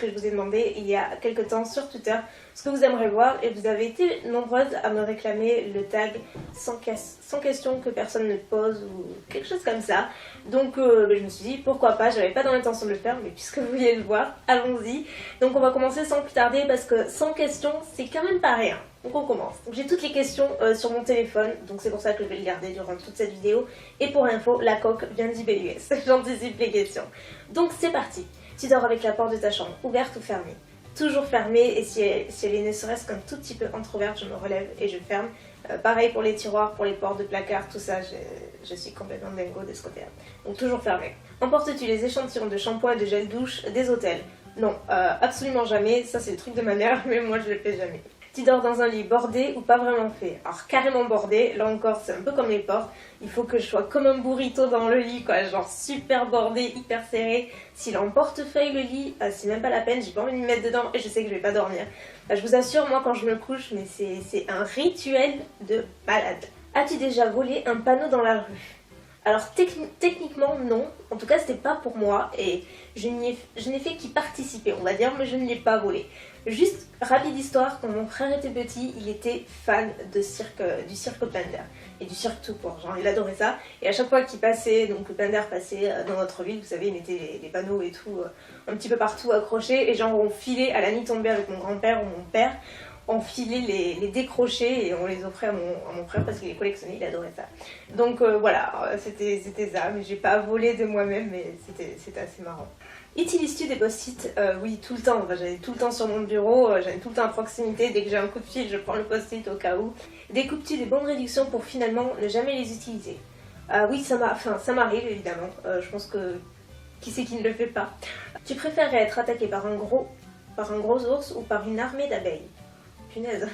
que je vous ai demandé il y a quelques temps sur Twitter ce que vous aimeriez voir et vous avez été nombreuses à me réclamer le tag sans question que personne ne pose ou quelque chose comme ça. Donc je me suis dit pourquoi pas, j'avais pas dans l'intention de le faire mais puisque vous voulez le voir, allons-y. Donc on va commencer sans plus tarder parce que sans question c'est quand même pas rien. Donc on commence. J'ai toutes les questions sur mon téléphone, donc c'est pour ça que je vais le garder durant toute cette vidéo. Et pour info, la coque vient d'IBUS, j'anticipe les questions. Donc c'est parti. Tu dors avec la porte de ta chambre ouverte ou fermée? Toujours fermée, et si elle est ne serait-ce qu'un tout petit peu entrouverte, je me relève et je ferme. Pareil pour les tiroirs, pour les portes de placard, tout ça, je suis complètement dingo de ce côté-là. Donc toujours fermée. Emportes-tu les échantillons de shampoing et de gel douche des hôtels? Non, absolument jamais, ça c'est le truc de ma mère, mais moi je le fais jamais. Tu dors dans un lit bordé ou pas vraiment fait? Alors carrément bordé, là encore c'est un peu comme les portes, il faut que je sois comme un burrito dans le lit quoi, genre super bordé, hyper serré. S'il est en portefeuille le lit, c'est même pas la peine, j'ai pas envie de me mettre dedans et je sais que je vais pas dormir. Je vous assure, moi quand je me couche, mais c'est un rituel de malade. As-tu déjà volé un panneau dans la rue? Alors techniquement non, en tout cas c'était pas pour moi et je n'ai fait qu'y participer on va dire, mais je ne l'ai pas volé. Juste rapide histoire, quand mon frère était petit, il était fan de du cirque plein d'air et du cirque tout court, genre il adorait ça. Et à chaque fois qu'il passait, donc le plein d'air passait dans notre ville, vous savez, il mettait les panneaux et tout un petit peu partout accrochés et genre on filait à la nuit tombée avec mon grand-père ou mon père. On filait les décrochés et on les offrait à mon frère parce qu'il les collectionnait, il adorait ça. Donc voilà, c'était ça, mais j'ai pas volé de moi-même, mais c'était assez marrant. Utilises-tu des post-it? Oui, tout le temps. J'en ai tout le temps sur mon bureau, j'en ai tout le temps à proximité. Dès que j'ai un coup de fil, je prends le post-it au cas où. Découpes-tu des bons de réduction pour finalement ne jamais les utiliser? Oui, ça m'arrive évidemment. Je pense que qui c'est qui ne le fait pas? Tu préférerais être attaqué par un gros ours ou par une armée d'abeilles? Punaise.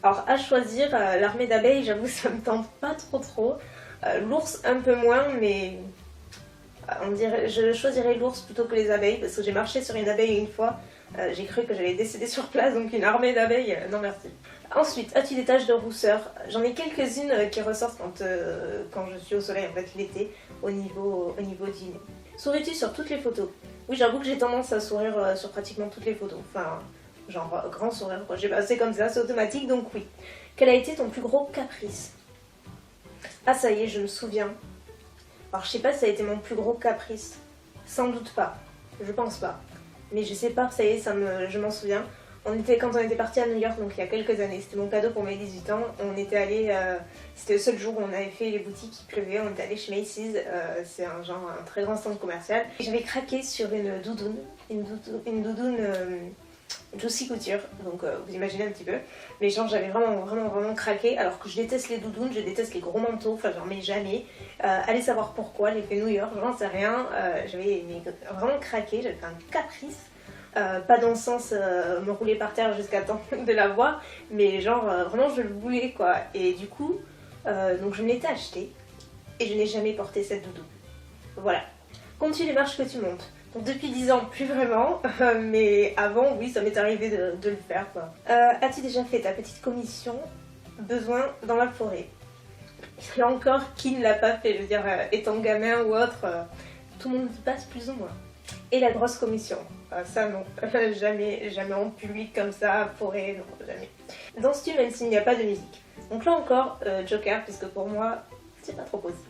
Alors à choisir, l'armée d'abeilles, j'avoue ça me tente pas trop. L'ours un peu moins, mais je choisirais l'ours plutôt que les abeilles parce que j'ai marché sur une abeille une fois, j'ai cru que j'allais décéder sur place, donc une armée d'abeilles, non merci. Ensuite, as-tu des taches de rousseur? J'en ai quelques-unes qui ressortent quand je suis au soleil en fait l'été, au niveau du nez. Souris-tu sur toutes les photos? Oui, j'avoue que j'ai tendance à sourire sur pratiquement toutes les photos, enfin genre grand sourire quoi, c'est comme ça, c'est automatique donc oui. Quel a été ton plus gros caprice? Ah ça y est, je me souviens. Alors je sais pas si ça a été mon plus gros caprice, sans doute pas, je pense pas. Mais je sais pas, ça y est, je m'en souviens. Quand on était parti à New York, donc il y a quelques années, c'était mon cadeau pour mes 18 ans, on était allé, c'était le seul jour où on avait fait les boutiques, il pleuvait, on était allé chez Macy's, c'est un très grand centre commercial. J'avais craqué sur une doudoune Juicy Couture, donc vous imaginez un petit peu. Mais genre j'avais vraiment craqué, alors que je déteste les doudounes, je déteste les gros manteaux, enfin j'en mets jamais. Allez savoir pourquoi, l'effet New York, j'en sais rien. J'avais vraiment craqué, j'avais fait un caprice. Pas dans le sens me rouler par terre jusqu'à temps de la voir, mais genre vraiment je le voulais quoi. Et du coup, donc je me l'étais acheté et je n'ai jamais porté cette doudoune. Voilà. Comptes-tu les marches que tu montes? Donc depuis 10 ans, plus vraiment, mais avant, oui, ça m'est arrivé de le faire quoi. As-tu déjà fait ta petite commission besoin dans la forêt? Là encore, qui ne l'a pas fait? Je veux dire, étant gamin ou autre, tout le monde y passe plus ou moins. Et la grosse commission? Ça non, jamais en public comme ça, forêt, non, jamais. Danses-tu même s'il n'y a pas de musique? Donc là encore, Joker, puisque pour moi, c'est pas trop possible.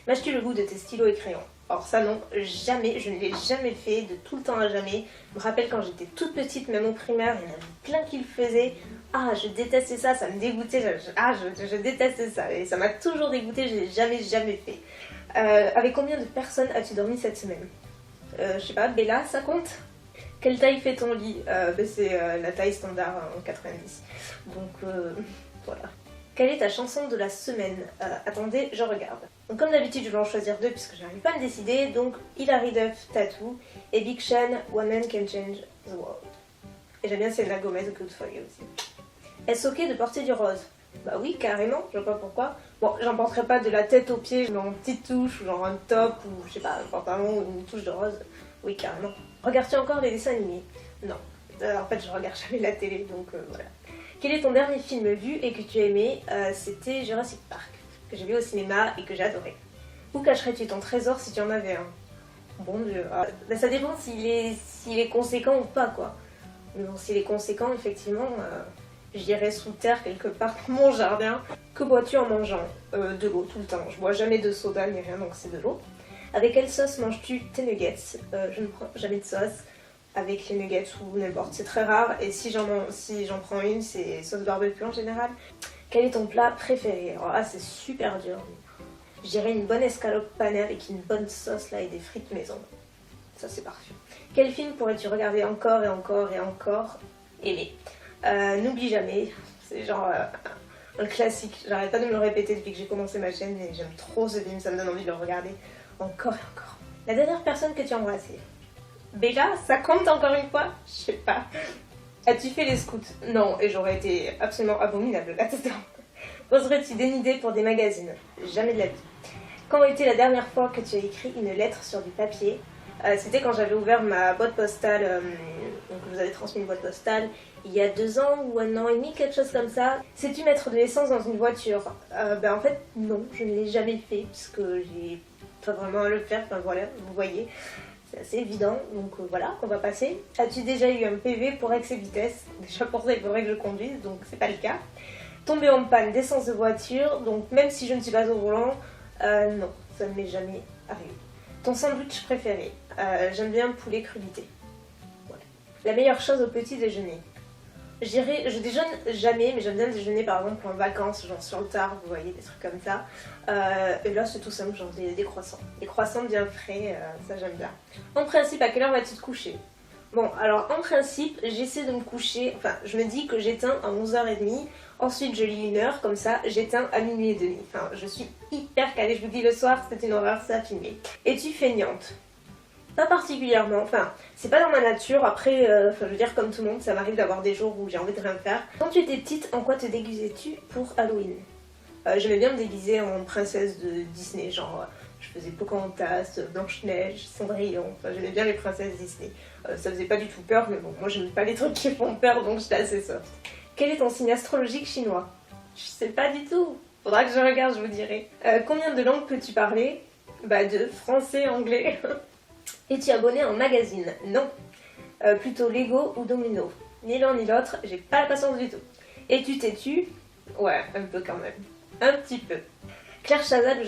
Mâches-tu le goût de tes stylos et crayons? Or ça non, jamais, je ne l'ai jamais fait, de tout le temps à jamais. Je me rappelle quand j'étais toute petite, même au primaire, il y en avait plein qui le faisaient. Ah, je détestais ça, ça me dégoûtait, je détestais ça. Et ça m'a toujours dégoûté, je l'ai jamais fait. Avec combien de personnes as-tu dormi cette semaine? Je sais pas, Bella, ça compte? Quelle taille fait ton lit? C'est la taille standard en 90. Donc voilà. Quelle est ta chanson de la semaine? Attendez, je regarde. Donc comme d'habitude, je vais en choisir deux puisque je n'arrive pas à me décider. Donc Hilary Duff, Tattoo, et Big Sean, One Man Can Change the World. Et j'aime bien Selena Gomez, Good For You aussi. Est-ce ok de porter du rose? Bah oui, carrément, je vois pas pourquoi. Bon, j'en porterai pas de la tête aux pieds, je mets une petite touche, ou genre un top, ou je sais pas, un pantalon, ou une touche de rose. Oui, carrément. Regardes-tu encore les dessins animés? Non. En fait, je regarde jamais la télé, donc voilà. Quel est ton dernier film vu et que tu as aimé? C'était Jurassic Park, que j'ai vu au cinéma et que j'ai adoré. Où cacherais-tu ton trésor si tu en avais un? Bon Dieu. Bah, ça dépend s'il est conséquent ou pas, quoi. Mais bon, s'il est conséquent, effectivement, j'irai sous terre quelque part dans mon jardin. Que bois-tu en mangeant? De l'eau tout le temps. Je bois jamais de soda ni rien, donc c'est de l'eau. Avec quelle sauce manges-tu tes nuggets? Je ne prends jamais de sauce avec les nuggets ou n'importe, c'est très rare. Et si j'en prends une, c'est sauce barbecue en général. Quel est ton plat préféré? Alors là, c'est super dur. Je dirais une bonne escalope panée avec une bonne sauce là et des frites maison. Ça, c'est parfait. Quel film pourrais-tu regarder encore et encore et encore aimer? N'oublie jamais. C'est genre un classique. J'arrête pas de me le répéter depuis que j'ai commencé ma chaîne et j'aime trop ce film. Ça me donne envie de le regarder encore et encore. La dernière personne que tu as embrassée? Béja, ça compte encore une fois? Je sais pas. As-tu fait les scouts? Non, et j'aurais été absolument abominable là-dedans. Oserais-tu dénider pour des magazines? Jamais de la vie. Quand était la dernière fois que tu as écrit une lettre sur du papier? C'était quand j'avais ouvert ma boîte postale, donc je vous avais transmis une boîte postale il y a 2 ans ou 1 an et demi, quelque chose comme ça. Sais-tu mettre de l'essence dans une voiture? En fait, non, je ne l'ai jamais fait puisque j'ai pas vraiment à le faire. Enfin voilà, vous voyez, c'est assez évident. Donc voilà, on va passer. As-tu déjà eu un PV pour excès de vitesse? Déjà pour ça, il faudrait que je conduise, donc c'est pas le cas. Tomber en panne d'essence de voiture, donc même si je ne suis pas au volant, non, ça ne m'est jamais arrivé. Ton sandwich préféré? J'aime bien poulet crudité. Voilà. La meilleure chose au petit déjeuner? Je dirais, je déjeune jamais, mais j'aime bien déjeuner par exemple en vacances, genre sur le tard, vous voyez, des trucs comme ça. Et là c'est tout simple, genre des croissants. Des croissants bien frais, ça j'aime bien. En principe, à quelle heure vas-tu te coucher? Bon, alors en principe, j'essaie de me coucher, enfin je me dis que j'éteins à 11h30, ensuite je lis 1 heure, comme ça j'éteins à 00h30. Enfin, je suis hyper calée, je vous dis le soir, c'est une horreur, ça a filmé. Es-tu feignante? Pas particulièrement, enfin c'est pas dans ma nature, après, je veux dire comme tout le monde, ça m'arrive d'avoir des jours où j'ai envie de rien faire. Quand tu étais petite, en quoi te déguisais-tu pour Halloween? J'aimais bien me déguiser en princesse de Disney, genre je faisais Pocahontas, Blanche-Neige, Cendrillon, enfin j'aimais bien les princesses Disney. Ça faisait pas du tout peur, mais bon, moi j'aime pas les trucs qui font peur, donc j'étais assez soft. Quel est ton signe astrologique chinois? Je sais pas du tout, faudra que je regarde, je vous dirai. Combien de langues peux-tu parler? Bah 2, français, anglais. Es-tu abonné à un magazine? Non. Plutôt Lego ou Domino? Ni l'un ni l'autre, j'ai pas la patience du tout. Es-tu têtu? Ouais, un peu quand même. Un petit peu. Claire Chazal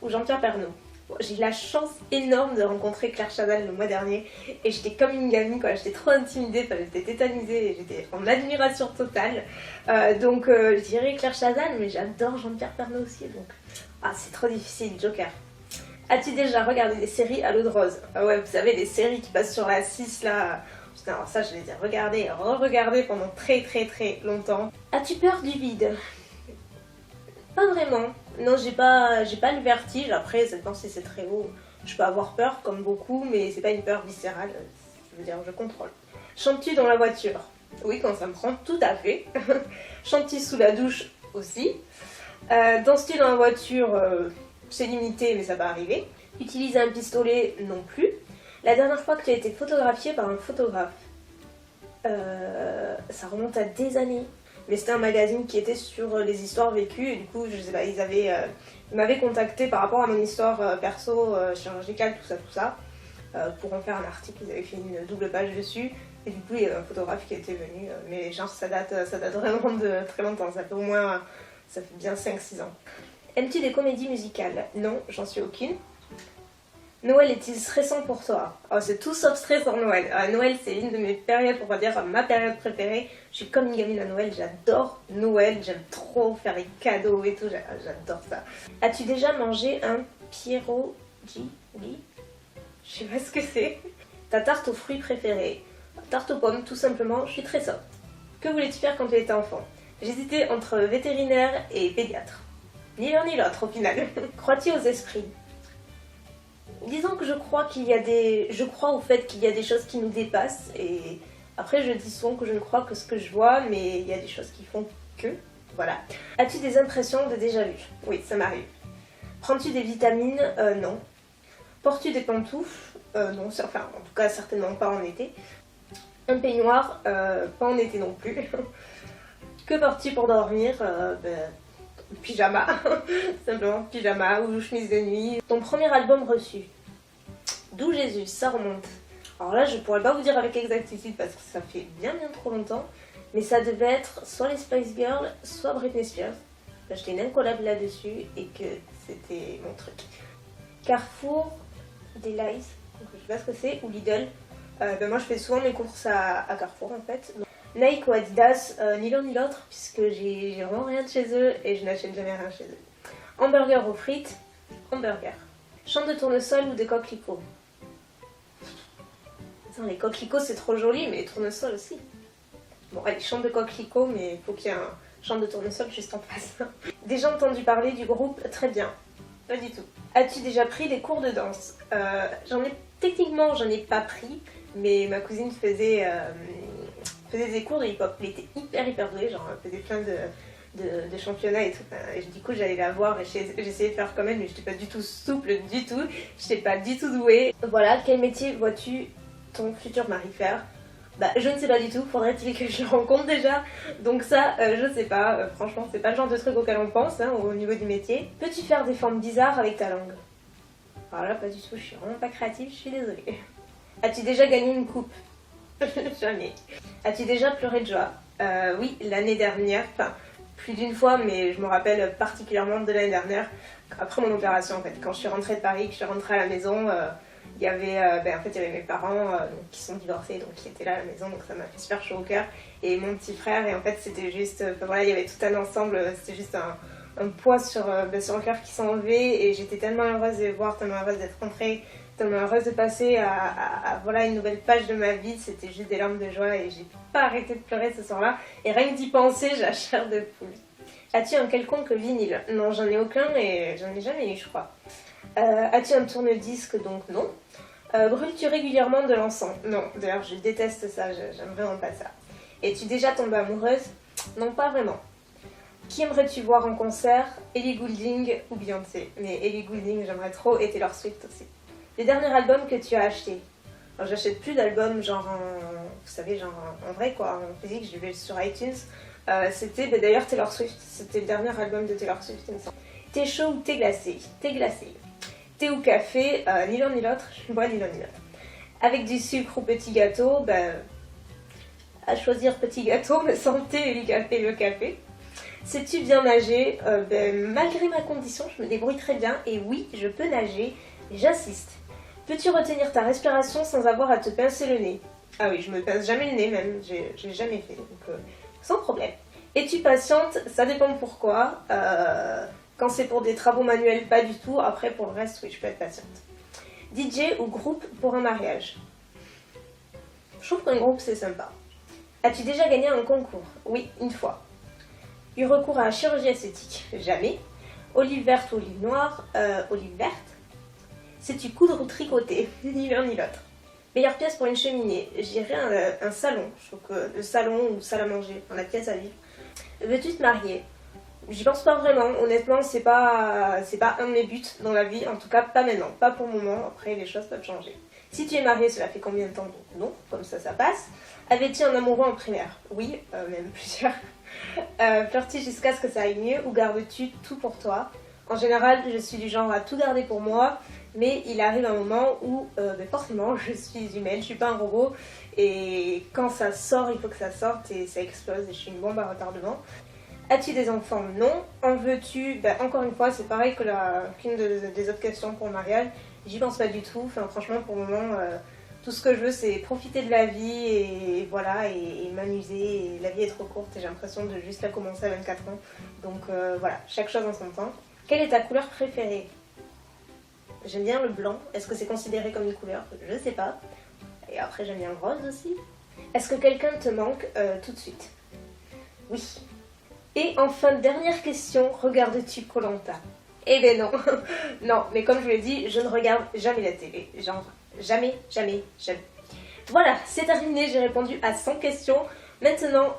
ou Jean-Pierre Pernaut? Bon, j'ai eu la chance énorme de rencontrer Claire Chazal le mois dernier et j'étais comme une gamine, quoi. J'étais trop intimidée, enfin, j'étais tétanisée et j'étais en admiration totale. Donc je dirais Claire Chazal, mais j'adore Jean-Pierre Pernaut aussi, donc c'est trop difficile, Joker. As-tu déjà regardé des séries à l'eau de rose? Ah ouais, vous savez, des séries qui passent sur la 6 là. Putain, alors ça, je les ai regardées et re-regardées pendant très longtemps. As-tu peur du vide? Pas vraiment. Non, j'ai pas le vertige. Après, ça dépend si c'est très haut. Je peux avoir peur, comme beaucoup, mais c'est pas une peur viscérale. Je veux dire, je contrôle. Chantes-tu dans la voiture? Oui, quand ça me prend, tout à fait. Chantes-tu sous la douche? Aussi. Danses-tu dans la voiture? C'est limité, mais ça va arriver. Utiliser un pistolet? Non plus. La dernière fois que tu as été photographiée par un photographe? Ça remonte à des années. Mais c'était un magazine qui était sur les histoires vécues et du coup, je sais pas, ils m'avaient contacté par rapport à mon histoire perso, chirurgicale, tout ça, pour en faire un article. Ils avaient fait une double page dessus et du coup, il y avait un photographe qui était venu. Mais genre, ça date vraiment de très longtemps, ça fait bien 5-6 ans. Aimes-tu des comédies musicales? Non, j'en suis aucune. Noël est-il stressant pour toi? Oh, c'est tout sauf stressant Noël. Noël, c'est l'une de mes périodes, pour pas dire ma période préférée. Je suis comme une gamine à Noël, j'adore Noël, j'aime trop faire les cadeaux et tout, j'adore ça. As-tu déjà mangé un pierogi? Oui. Je sais pas ce que c'est. Ta tarte aux fruits préférée? Tarte aux pommes, tout simplement, je suis très soft. Que voulais-tu faire quand tu étais enfant? J'hésitais entre vétérinaire et pédiatre. Ni l'un ni l'autre au final. Crois-tu aux esprits? Disons que je crois au fait qu'il y a des choses qui nous dépassent et après je dis souvent que je ne crois que ce que je vois, mais il y a des choses qui font que, voilà. As-tu des impressions de déjà-vu? Oui, ça m'arrive. Prends-tu des vitamines? Non. Portes-tu des pantoufles? Non, enfin en tout cas certainement pas en été. Un peignoir? Pas en été non plus. Que portes-tu pour dormir? Pyjama, simplement pyjama ou chemise de nuit. Ton premier album reçu? D'où Jésus, ça remonte. Alors là, je pourrais pas vous dire avec exactitude parce que ça fait bien trop longtemps. Mais ça devait être soit les Spice Girls, soit Britney Spears. J'étais une collab là-dessus et que c'était mon truc. Carrefour, Delight, donc je sais pas ce que c'est, ou Lidl. Moi je fais souvent mes courses à Carrefour en fait. Donc, Nike ou Adidas, ni l'un ni l'autre, puisque j'ai vraiment rien de chez eux et je n'achète jamais rien chez eux. Hamburger aux frites, hamburger. Champ de tournesol ou de coquelicots. Attends, les coquelicots c'est trop joli, mais les tournesols aussi. Bon, allez, champ de coquelicots, mais il faut qu'il y ait un champ de tournesol juste en face. Déjà entendu parler du groupe Très Bien. Pas du tout. As-tu déjà pris des cours de danse? Techniquement, j'en ai pas pris, mais ma cousine faisait des cours de hip-hop. Elle était hyper douée, genre elle faisait plein de championnats et tout. Et du coup, j'allais la voir et j'essayais de faire comme elle, mais j'étais pas du tout souple du tout. J'étais pas du tout douée. Voilà, quel métier vois-tu ton futur mari faire? Je ne sais pas du tout, faudrait-il que je le rencontre déjà. Donc ça, je sais pas, franchement, c'est pas le genre de truc auquel on pense au niveau du métier. Peux-tu faire des formes bizarres avec ta langue? Alors là, pas du tout, je suis vraiment pas créative, je suis désolée. As-tu déjà gagné une coupe? Jamais. As-tu déjà pleuré de joie? Oui, l'année dernière, enfin, plus d'une fois, mais je me rappelle particulièrement de l'année dernière, après mon opération en fait. Quand je suis rentrée de Paris, que je suis rentrée à la maison, il y avait mes parents qui sont divorcés, donc qui étaient là à la maison, donc ça m'a fait super chaud au cœur. Et mon petit frère, et en fait c'était juste, il y avait tout un ensemble, c'était juste un poids sur le cœur qui s'est enlevé, et j'étais tellement heureuse de les voir, tellement heureuse d'être rentrée, tellement heureuse de passer à une nouvelle page de ma vie. C'était juste des larmes de joie et j'ai pas arrêté de pleurer ce soir-là, et rien que d'y penser, j'ai la chair de poule. As-tu un quelconque vinyle? Non, j'en ai aucun et j'en ai jamais eu, je crois. As-tu un tourne-disque? Donc non. Brûles-tu régulièrement de l'encens? Non, d'ailleurs je déteste ça, j'aime vraiment pas ça. Es-tu déjà tombée amoureuse? Non, pas vraiment. Qui aimerais-tu voir en concert? Ellie Goulding ou Beyoncé? Mais Ellie Goulding j'aimerais trop, et Taylor Swift aussi. Les derniers albums que tu as achetés? Alors j'achète plus d'albums genre en vrai quoi, en physique, je vais sur iTunes. C'était d'ailleurs Taylor Swift, c'était le dernier album de Taylor Swift il me semble. Thé chaud ou thé glacé? Thé glacé. Thé ou café? Ni l'un ni l'autre, je bois ni l'un ni l'autre. Avec du sucre ou petit gâteau? À choisir petit gâteau, mais sans thé et le café. Sais-tu bien nager? Malgré ma condition, je me débrouille très bien et oui, je peux nager, j'insiste. Peux-tu retenir ta respiration sans avoir à te pincer le nez? Ah oui, je me pince jamais le nez même, j'ai jamais fait, donc sans problème. Es-tu patiente? Ça dépend pourquoi. Quand c'est pour des travaux manuels, pas du tout. Après, pour le reste, oui, je peux être patiente. DJ ou groupe pour un mariage? Je trouve qu'un groupe, c'est sympa. As-tu déjà gagné un concours? Oui, une fois. Eu recours à la chirurgie esthétique? Jamais. Olive verte ou olive noire? Olive verte. Sais-tu coudre ou tricoter? Ni l'un ni l'autre. Meilleure pièce pour une cheminée? J'irais un salon. Je trouve que le salon ou salle à manger, la pièce à vivre. Veux-tu te marier? J'y pense pas vraiment, honnêtement, c'est pas un de mes buts dans la vie, en tout cas pas maintenant, pas pour le moment, après les choses peuvent changer. Si tu es mariée, cela fait combien de temps? Donc non, comme ça passe. Avais-tu un amoureux en primaire? Oui, même plusieurs. Pleures-tu jusqu'à ce que ça aille mieux ou gardes-tu tout pour toi? En général, je suis du genre à tout garder pour moi, mais il arrive un moment où forcément je suis humaine, je suis pas un robot, et quand ça sort, il faut que ça sorte et ça explose et je suis une bombe à retardement. As-tu des enfants? Non. En veux-tu? Encore une fois, c'est pareil que qu'une des autres questions pour le mariage. J'y pense pas du tout. Enfin, franchement, pour le moment, tout ce que je veux, c'est profiter de la vie et voilà, et m'amuser. Et la vie est trop courte et j'ai l'impression de juste la commencer à 24 ans. Donc voilà, chaque chose en son temps. Quelle est ta couleur préférée? J'aime bien le blanc. Est-ce que c'est considéré comme une couleur? Je sais pas. Et après, j'aime bien le rose aussi. Est-ce que quelqu'un te manque tout de suite? Oui. Et enfin, dernière question, regardes-tu Koh-Lanta? Eh ben non, non, mais comme je vous l'ai dit, je ne regarde jamais la télé, genre jamais. Voilà, c'est terminé, j'ai répondu à 100 questions. Maintenant,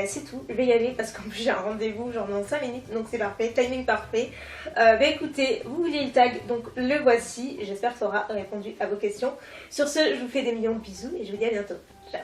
c'est tout, je vais y aller parce qu'en plus j'ai un rendez-vous genre dans 5 minutes, donc c'est parfait, timing parfait. Écoutez, vous vouliez le tag, donc le voici, j'espère que ça aura répondu à vos questions. Sur ce, je vous fais des millions de bisous et je vous dis à bientôt. Ciao.